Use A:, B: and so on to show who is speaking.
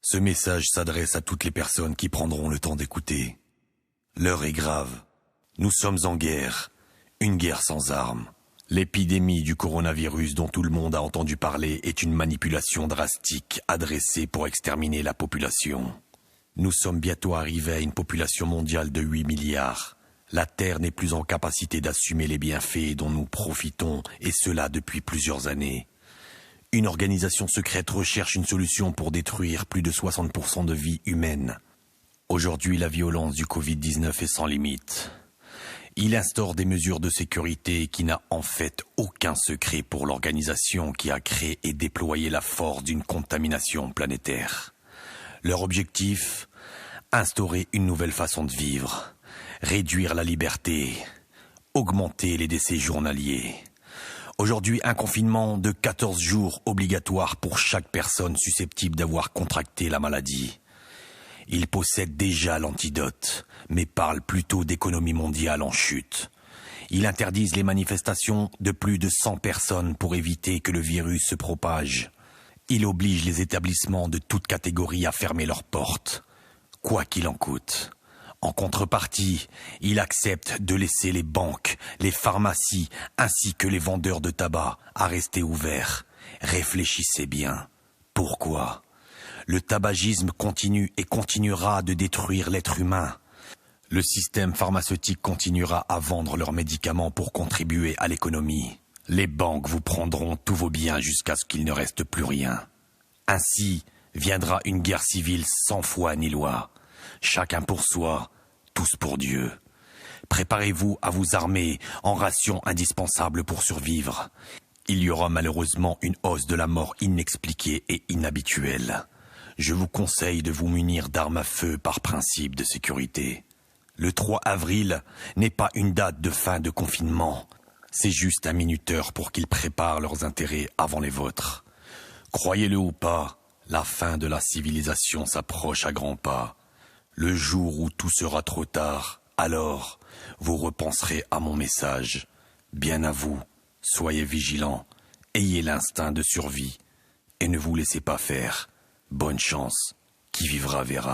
A: Ce message s'adresse à toutes les personnes qui prendront le temps d'écouter. L'heure est grave. Nous sommes en guerre. Une guerre sans armes. L'épidémie du coronavirus dont tout le monde a entendu parler est une manipulation drastique adressée pour exterminer la population. Nous sommes bientôt arrivés à une population mondiale de 8 milliards. La Terre n'est plus en capacité d'assumer les bienfaits dont nous profitons, et cela depuis plusieurs années. Une organisation secrète recherche une solution pour détruire plus de 60% de vies humaines. Aujourd'hui, la violence du Covid-19 est sans limite. Il instaure des mesures de sécurité qui n'a en fait aucun secret pour l'organisation qui a créé et déployé la force d'une contamination planétaire. Leur objectif ? Instaurer une nouvelle façon de vivre, réduire la liberté, augmenter les décès journaliers. Aujourd'hui, un confinement de 14 jours obligatoire pour chaque personne susceptible d'avoir contracté la maladie. Ils possèdent déjà l'antidote, mais parlent plutôt d'économie mondiale en chute. Ils interdisent les manifestations de plus de 100 personnes pour éviter que le virus se propage. Ils obligent les établissements de toute catégorie à fermer leurs portes, quoi qu'il en coûte. En contrepartie, il accepte de laisser les banques, les pharmacies, ainsi que les vendeurs de tabac à rester ouverts. Réfléchissez bien. Pourquoi ? Le tabagisme continue et continuera de détruire l'être humain. Le système pharmaceutique continuera à vendre leurs médicaments pour contribuer à l'économie. Les banques vous prendront tous vos biens jusqu'à ce qu'il ne reste plus rien. Ainsi viendra une guerre civile sans foi ni loi. Chacun pour soi, tous pour Dieu. Préparez-vous à vous armer en rations indispensables pour survivre. Il y aura malheureusement une hausse de la mort inexpliquée et inhabituelle. Je vous conseille de vous munir d'armes à feu par principe de sécurité. Le 3 avril n'est pas une date de fin de confinement. C'est juste un minuteur pour qu'ils préparent leurs intérêts avant les vôtres. Croyez-le ou pas, la fin de la civilisation s'approche à grands pas. Le jour où tout sera trop tard, alors vous repenserez à mon message. Bien à vous, soyez vigilants, ayez l'instinct de survie et ne vous laissez pas faire. Bonne chance, qui vivra verra.